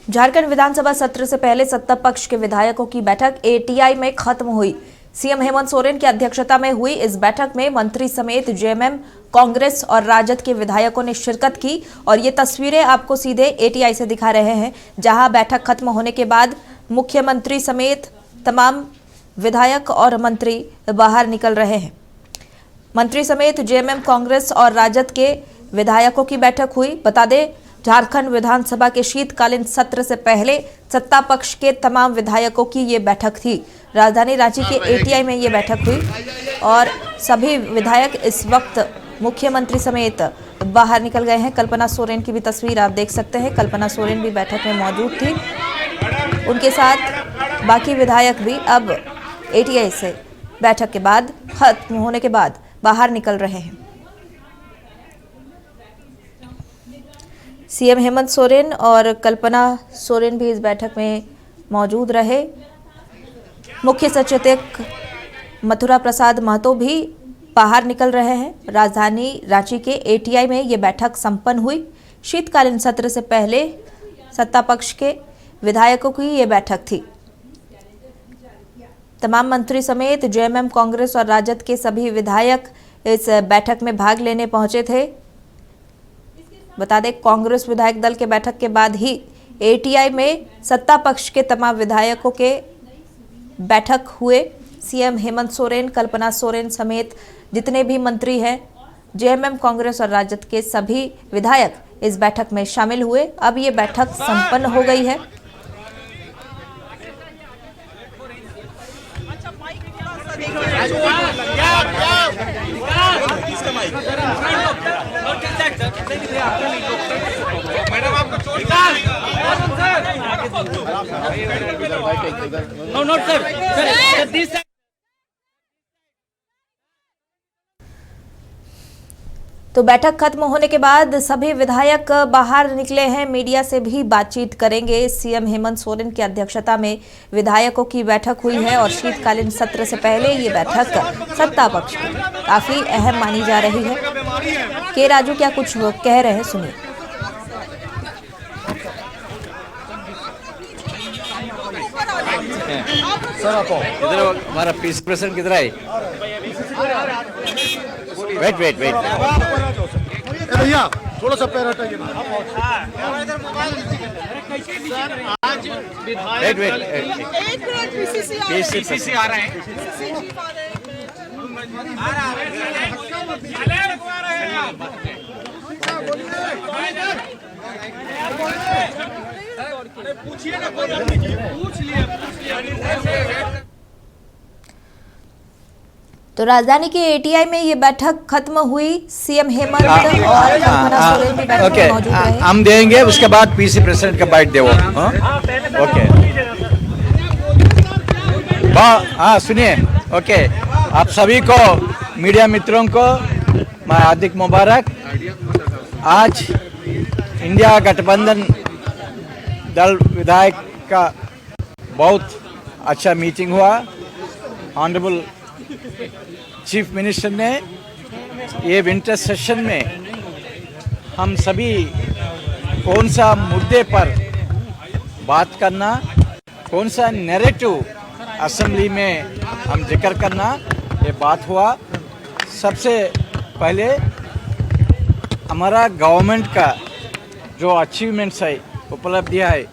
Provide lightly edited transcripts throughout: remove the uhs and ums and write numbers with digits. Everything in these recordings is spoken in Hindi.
झारखंड विधानसभा सत्र से पहले सत्ता पक्ष के विधायकों की बैठक एटीआई में खत्म हुई। सीएम हेमंत सोरेन की अध्यक्षता में हुई इस बैठक में मंत्री समेत जेएमएम, कांग्रेस और राजद के विधायकों ने शिरकत की और ये तस्वीरें आपको सीधे एटीआई से दिखा रहे हैं, जहां बैठक खत्म होने के बाद मुख्यमंत्री समेत तमाम विधायक और मंत्री बाहर निकल रहे हैं। मंत्री समेत जेएमएम, कांग्रेस और राजद के विधायकों की बैठक हुई। बता दें, झारखंड विधानसभा के शीतकालीन सत्र से पहले सत्ता पक्ष के तमाम विधायकों की ये बैठक थी। राजधानी रांची के एटीआई में ये बैठक हुई और सभी विधायक इस वक्त मुख्यमंत्री समेत बाहर निकल गए हैं। कल्पना सोरेन की भी तस्वीर आप देख सकते हैं। कल्पना सोरेन भी बैठक में मौजूद थी, उनके साथ बाकी विधायक भी अब एटीआई से बैठक के बाद खत्म होने के बाद बाहर निकल रहे हैं। सीएम हेमंत सोरेन और कल्पना सोरेन भी इस बैठक में मौजूद रहे। मुख्य सचेतक मथुरा प्रसाद महतो भी बाहर निकल रहे हैं। राजधानी रांची के एटीआई में ये बैठक संपन्न हुई। शीतकालीन सत्र से पहले सत्ता पक्ष के विधायकों की ये बैठक थी। तमाम मंत्री समेत जेएमएम, कांग्रेस और राजद के सभी विधायक इस बैठक में भाग लेने पहुंचे थे। बता दें, कांग्रेस विधायक दल के बैठक के बाद ही एटीआई में सत्ता पक्ष के तमाम विधायकों के बैठक हुए। सीएम हेमंत सोरेन, कल्पना सोरेन समेत जितने भी मंत्री हैं, जेएमएम, कांग्रेस और राजद के सभी विधायक इस बैठक में शामिल हुए। अब ये बैठक संपन्न हो गई है। तो बैठक खत्म होने के बाद सभी विधायक बाहर निकले हैं। मीडिया से भी बातचीत करेंगे। सीएम हेमंत सोरेन की अध्यक्षता में विधायकों की बैठक हुई है और शीतकालीन सत्र से पहले ये बैठक सत्ता पक्ष की काफी अहम मानी जा रही है। के राजू क्या कुछ कह रहे हैं, सुनिए। इधर हमारा पीस प्रेसिडेंट किधर है? वेट भैया थोड़ा सा पैर हटाइए। पीसीसी आ रहे हैं। पूछिए ना, कोई पूछ लिया। तो राजधानी के एटीआई में ये बैठक खत्म हुई। सीएम हेमंत और कल्पना सोरेन भी बैठक में मौजूद रहे। हम देंगे, उसके बाद पीसी प्रेसिडेंट का बाइट दे वो। ओके, हाँ सुनिए। ओके, आप सभी को, मीडिया मित्रों को मैं हार्दिक मुबारक। आज इंडिया गठबंधन दल विधायक का बहुत अच्छा मीटिंग हुआ। ऑनरेबल चीफ मिनिस्टर ने ये विंटर सेशन में हम सभी कौन सा मुद्दे पर बात करना, कौन सा नैरेटिव असेंबली में हम जिक्र करना, ये बात हुआ। सबसे पहले हमारा गवर्नमेंट का जो अचीवमेंट्स है, उपलब्धियां है,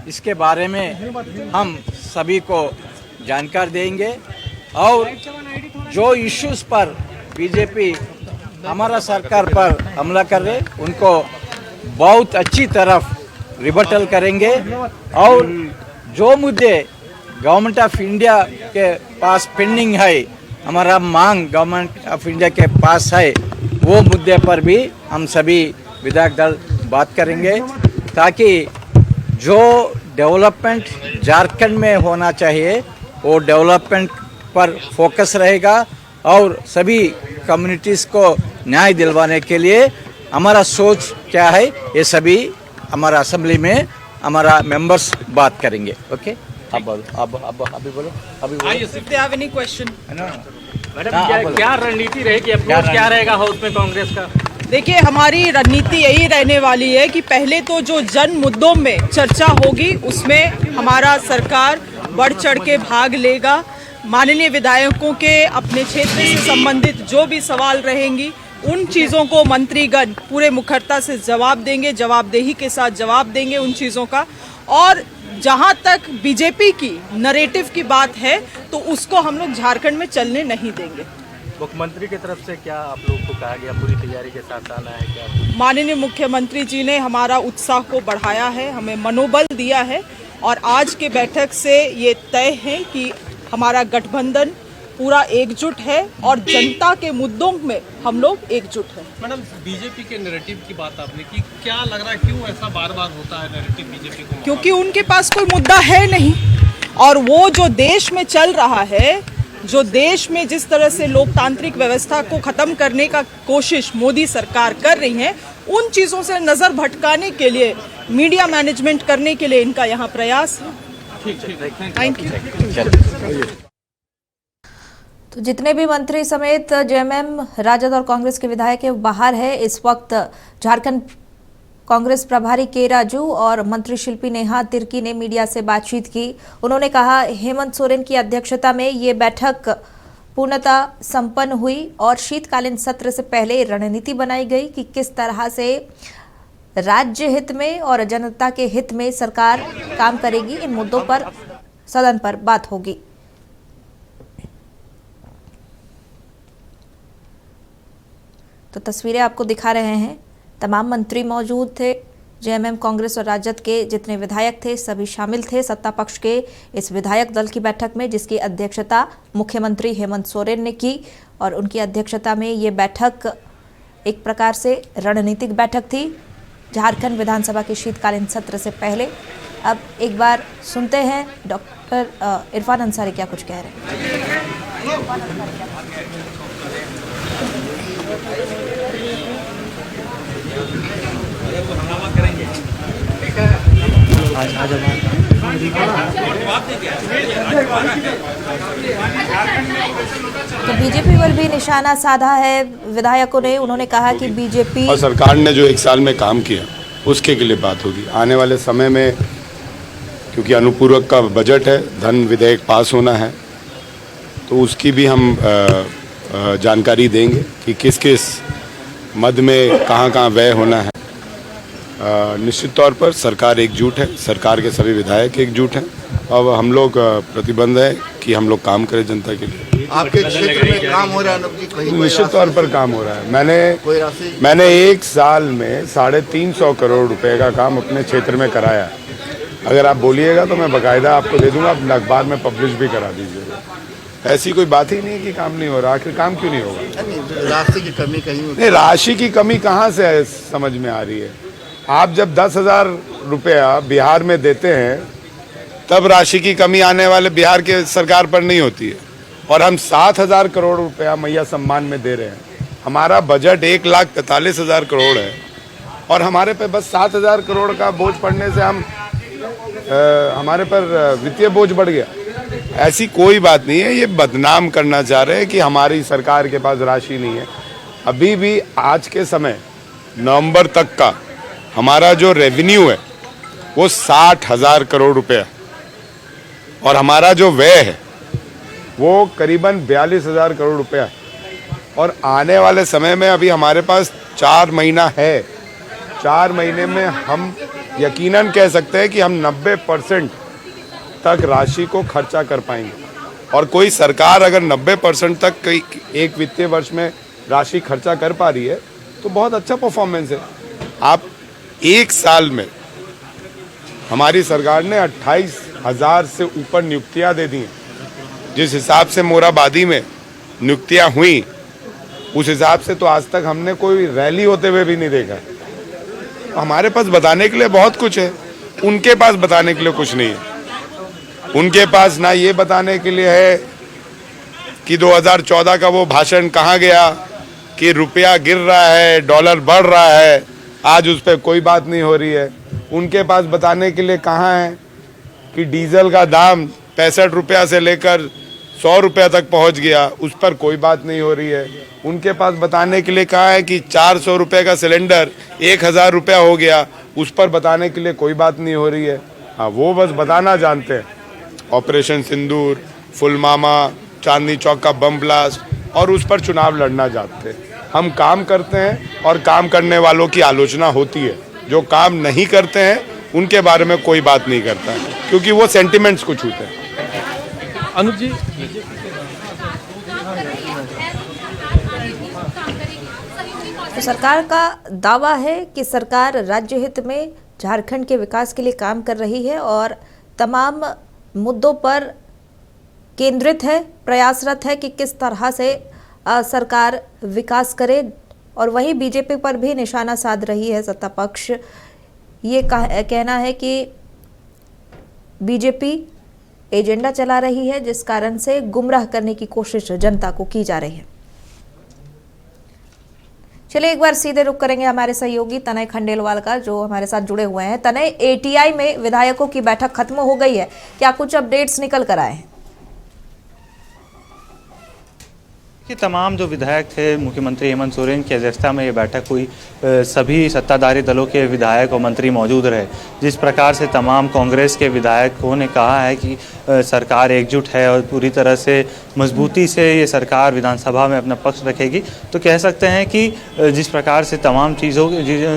इसके बारे में हम सभी को जानकारी देंगे और जो इश्यूज पर बीजेपी हमारा सरकार पर हमला कर रहे, उनको बहुत अच्छी तरफ रिबटल करेंगे और जो मुद्दे गवर्नमेंट ऑफ इंडिया के पास पेंडिंग है, हमारा मांग गवर्नमेंट ऑफ इंडिया के पास है, वो मुद्दे पर भी हम सभी विधायक दल बात करेंगे, ताकि जो डेवलपमेंट झारखंड में होना चाहिए वो डेवलपमेंट पर फोकस रहेगा और सभी कम्युनिटीज़ को न्याय दिलवाने के लिए हमारा सोच क्या है, ये सभी हमारा असेंबली में हमारा मेंबर्स बात करेंगे। ओके, आप बोलो, अभी बोलो। Have any question? मैडम, क्या रणनीति रहेगी, अप्रोच क्या रहेगा हाउस में कांग्रेस का? देखिए, हमारी रणनीति यही रहने वाली है कि पहले तो जो जन मुद्दों में चर्चा होगी उसमें हमारा सरकार बढ़ चढ़ के भाग लेगा। माननीय विधायकों के अपने क्षेत्र से संबंधित जो भी सवाल रहेंगी उन चीज़ों को मंत्रीगण पूरे मुखरता से जवाब देंगे, जवाबदेही के साथ जवाब देंगे उन चीज़ों का। और जहां तक बीजेपी की नरेटिव की बात है तो उसको हम लोग झारखंड में चलने नहीं देंगे। मुख्यमंत्री की तरफ से क्या आप लोग को कहा गया, पूरी तैयारी के साथ आना है क्या? माननीय मुख्यमंत्री जी ने हमारा उत्साह को बढ़ाया है, हमें मनोबल दिया है और आज के बैठक से ये तय है कि हमारा गठबंधन पूरा एकजुट है और जनता के मुद्दों में हम लोग एकजुट हैं। मैडम, बीजेपी के नैरेटिव की बात आपने की, क्या लग रहा है क्यों ऐसा बार बार होता है नैरेटिव बीजेपी को? क्योंकि उनके पास कोई मुद्दा है नहीं और वो जो देश में चल रहा है, जो देश में जिस तरह से लोकतांत्रिक व्यवस्था को खत्म करने का कोशिश मोदी सरकार कर रही है, उन चीज़ों से नज़र भटकाने के लिए, मीडिया मैनेजमेंट करने के लिए इनका यहाँ प्रयास है। Thank you. तो जितने भी मंत्री समेत जेएमएम, राजद और कांग्रेस के विधायक बाहर है। इस वक्त झारखंड कांग्रेस प्रभारी के राजू और मंत्री शिल्पी नेहा तिर्की ने मीडिया से बातचीत की। उन्होंने कहा हेमंत सोरेन की अध्यक्षता में ये बैठक पूर्णतः संपन्न हुई और शीतकालीन सत्र से पहले रणनीति बनाई गई कि किस तरह से राज्य हित में और जनता के हित में सरकार काम करेगी। इन मुद्दों पर सदन पर बात होगी। तो तस्वीरें आपको दिखा रहे हैं, तमाम मंत्री मौजूद थे। जेएमएम, कांग्रेस और राजद के जितने विधायक थे सभी शामिल थे सत्ता पक्ष के इस विधायक दल की बैठक में, जिसकी अध्यक्षता मुख्यमंत्री हेमंत सोरेन ने की। और उनकी अध्यक्षता में ये बैठक एक प्रकार से रणनीतिक बैठक थी झारखंड विधानसभा के शीतकालीन सत्र से पहले। अब एक बार सुनते हैं डॉक्टर इरफान अंसारी क्या कुछ कह रहे हैं। तो बीजेपी पर भी निशाना साधा है विधायकों ने। उन्होंने कहा कि बीजेपी और सरकार ने जो 1 साल में काम किया उसके लिए बात होगी। आने वाले समय में क्योंकि अनुपूरक का बजट है, धन विधेयक पास होना है, तो उसकी भी हम जानकारी देंगे कि किस किस मद में कहाँ कहाँ व्यय होना है। निश्चित तौर पर सरकार एकजुट है, सरकार के सभी विधायक एकजुट हैं। अब हम लोग प्रतिबद्ध है कि हम लोग काम करें जनता के लिए। आपके क्षेत्र में काम हो रहा है? निश्चित तौर पर काम हो रहा है। मैंने 1 साल में 350 करोड़ रुपए का काम अपने क्षेत्र में कराया। अगर आप बोलिएगा तो मैं बाकायदा आपको दे दूंगा, आप अखबार में पब्लिश भी करा दीजिएगा। ऐसी कोई बात ही नहीं कि काम नहीं हो रहा। आखिर काम क्यों नहीं होगा? राशि की कमी कहीं नहीं, राशि की कमी कहाँ से समझ में आ रही है? आप जब 10,000 रुपया बिहार में देते हैं तब राशि की कमी आने वाले बिहार के सरकार पर नहीं होती है। और हम 7,000 करोड़ रुपया मैया सम्मान में दे रहे हैं। हमारा बजट 1,45,000 करोड़ है और हमारे पे बस 7,000 करोड़ का बोझ पड़ने से हमारे पर वित्तीय बोझ बढ़ गया। ऐसी कोई बात नहीं है। ये बदनाम करना चाह रहे हैं कि हमारी सरकार के पास राशि नहीं है। अभी भी आज के समय नवंबर तक का हमारा जो रेवेन्यू है वो 60,000 करोड़ रुपया और हमारा जो व्यय है वो करीबन 42,000 करोड़ रुपया है। और आने वाले समय में अभी हमारे पास 4 महीना है। 4 महीने में हम यकीनन कह सकते हैं कि हम 90% तक राशि को खर्चा कर पाएंगे। और कोई सरकार अगर 90% तक एक वित्तीय वर्ष में राशि खर्चा कर पा रही है तो बहुत अच्छा परफॉर्मेंस है। आप 1 साल में हमारी सरकार ने 28,000 से ऊपर नियुक्तियां दे दी हैं। जिस हिसाब से मोराबादी में नियुक्तियां हुई उस हिसाब से तो आज तक हमने कोई रैली होते हुए भी नहीं देखा। हमारे पास बताने के लिए बहुत कुछ है, उनके पास बताने के लिए कुछ नहीं है। उनके पास ना ये बताने के लिए है कि 2014 का वो भाषण कहाँ गया कि रुपया गिर रहा है, डॉलर बढ़ रहा है, आज उस पर कोई बात नहीं हो रही है। उनके पास बताने के लिए कहाँ है कि डीजल का दाम 65 रुपया से लेकर 100 रुपया तक पहुंच गया, उस पर कोई बात नहीं हो रही है। उनके पास बताने के लिए कहा है कि 400 रुपये का सिलेंडर 1000 रुपया हो गया, उस पर बताने के लिए कोई बात नहीं हो रही है। हाँ, वो बस बताना जानते हैं ऑपरेशन सिंदूर, पुलवामा, चांदनी चौक का बम ब्लास्ट, और उस पर चुनाव लड़ना चाहते हैं। हम काम करते हैं और काम करने वालों की आलोचना होती है। जो काम नहीं करते हैं उनके बारे में कोई बात नहीं करता है, क्योंकि वो सेंटिमेंट्स को छूते हैं। अनुज जी, तो सरकार का दावा है कि सरकार राज्य हित में झारखंड के विकास के लिए काम कर रही है और तमाम मुद्दों पर केंद्रित है, प्रयासरत है कि किस तरह से सरकार विकास करे। और वहीं बीजेपी पर भी निशाना साध रही है सत्ता पक्ष। ये कहना है कि बीजेपी एजेंडा चला रही है, जिस कारण से गुमराह करने की कोशिश जनता को की जा रही है। चलिए एक बार सीधे रुख करेंगे हमारे सहयोगी तनय खंडेलवाल का, जो हमारे साथ जुड़े हुए हैं। तनय, एटीआई में विधायकों की बैठक खत्म हो गई है, क्या कुछ अपडेट्स निकल कर आए हैं? कि तमाम जो विधायक थे, मुख्यमंत्री हेमंत सोरेन की अध्यक्षता में ये बैठक हुई। सभी सत्ताधारी दलों के विधायक और मंत्री मौजूद रहे। जिस प्रकार से तमाम कांग्रेस के विधायकों ने कहा है कि सरकार एकजुट है और पूरी तरह से मजबूती से ये सरकार विधानसभा में अपना पक्ष रखेगी, तो कह सकते हैं कि जिस प्रकार से तमाम चीज़ों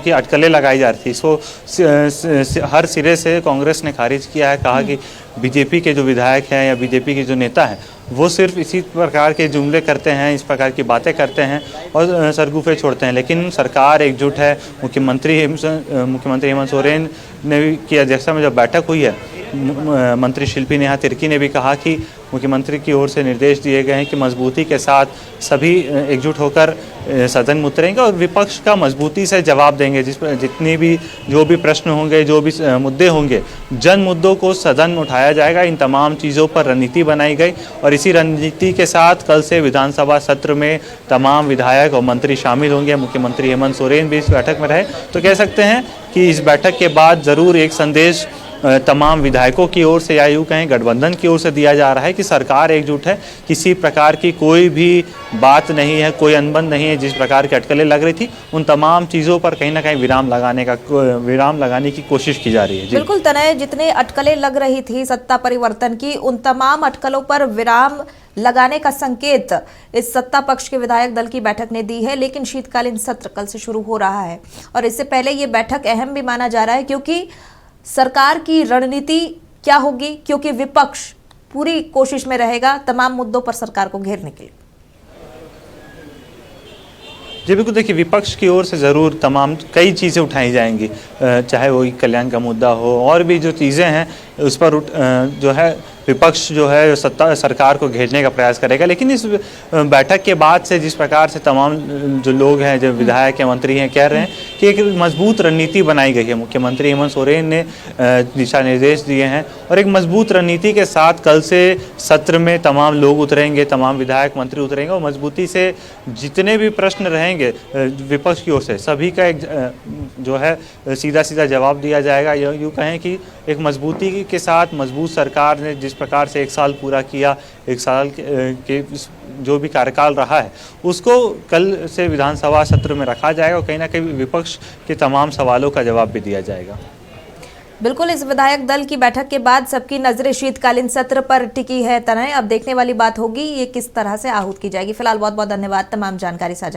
की अटकलें लगाई जा रही थी, इसको हर सिरे से कांग्रेस ने खारिज किया है। कहा कि बीजेपी के जो विधायक हैं या बीजेपी के जो नेता हैं वो सिर्फ इसी प्रकार के जुमले करते हैं, इस प्रकार की बातें करते हैं और सरगुफे छोड़ते हैं। लेकिन सरकार एकजुट है। मुख्यमंत्री हेमंत सोरेन ने की अध्यक्षता में जब बैठक हुई है, मंत्री शिल्पी नेहा तिर्की ने भी कहा कि मुख्यमंत्री की ओर से निर्देश दिए गए हैं कि मजबूती के साथ सभी एकजुट होकर सदन में उतरेंगे और विपक्ष का मजबूती से जवाब देंगे। जितनी भी जो भी प्रश्न होंगे, जो भी मुद्दे होंगे, जन मुद्दों को सदन में उठाया जाएगा। इन तमाम चीज़ों पर रणनीति बनाई गई और इसी रणनीति के साथ कल से विधानसभा सत्र में तमाम विधायक और मंत्री शामिल होंगे। मुख्यमंत्री हेमंत सोरेन भी इस बैठक में रहे। तो कह सकते हैं कि इस बैठक के बाद ज़रूर एक संदेश तमाम विधायकों की ओर से या यूँ कहें गठबंधन की ओर से दिया जा रहा है कि सरकार एकजुट है, किसी प्रकार की कोई भी बात नहीं है, कोई अनबन नहीं है। जिस प्रकार की अटकलें लग रही थी, उन तमाम चीज़ों पर कहीं ना कहीं विराम लगाने की कोशिश की जा रही है। बिल्कुल तनय, जितने अटकलें लग रही थी सत्ता परिवर्तन की, उन तमाम अटकलों पर विराम लगाने का संकेत इस सत्ता पक्ष के विधायक दल की बैठक ने दी है। लेकिन शीतकालीन सत्र कल से शुरू हो रहा है और इससे पहले ये बैठक अहम भी माना जा रहा है, क्योंकि सरकार की रणनीति क्या होगी, क्योंकि विपक्ष पूरी कोशिश में रहेगा तमाम मुद्दों पर सरकार को घेरने के लिए। जी बिल्कुल, देखिए विपक्ष की ओर से ज़रूर तमाम कई चीज़ें उठाई जाएंगी, चाहे वो कल्याण का मुद्दा हो और भी जो चीज़ें हैं उस पर जो है विपक्ष जो है सरकार को घेरने का प्रयास करेगा। लेकिन इस बैठक के बाद से जिस प्रकार से तमाम जो लोग हैं, जो विधायक या मंत्री हैं, कह रहे हैं कि एक मजबूत रणनीति बनाई गई है। मुख्यमंत्री हेमंत सोरेन ने दिशा निर्देश दिए हैं और एक मजबूत रणनीति के साथ कल से सत्र में तमाम लोग उतरेंगे, तमाम विधायक मंत्री उतरेंगे और मजबूती से जितने भी प्रश्न रहेंगे विपक्ष की ओर से सभी का एक जो है सीधा जवाब दिया जाएगा। यूँ कहें कि एक मजबूती के साथ मजबूत सरकार ने जिस प्रकार से एक साल पूरा किया, एक साल के जो भी कार्यकाल रहा है उसको कल से विधानसभा सत्र में रखा जाएगा और कहीं ना कहीं विपक्ष के तमाम सवालों का जवाब भी दिया जाएगा। बिल्कुल, इस विधायक दल की बैठक के बाद सबकी नजरें शीतकालीन सत्र पर टिकी है। तनय, अब देखने वाली बात होगी ये किस तरह से आहूत की जाएगी। फिलहाल बहुत बहुत धन्यवाद तमाम जानकारी साझा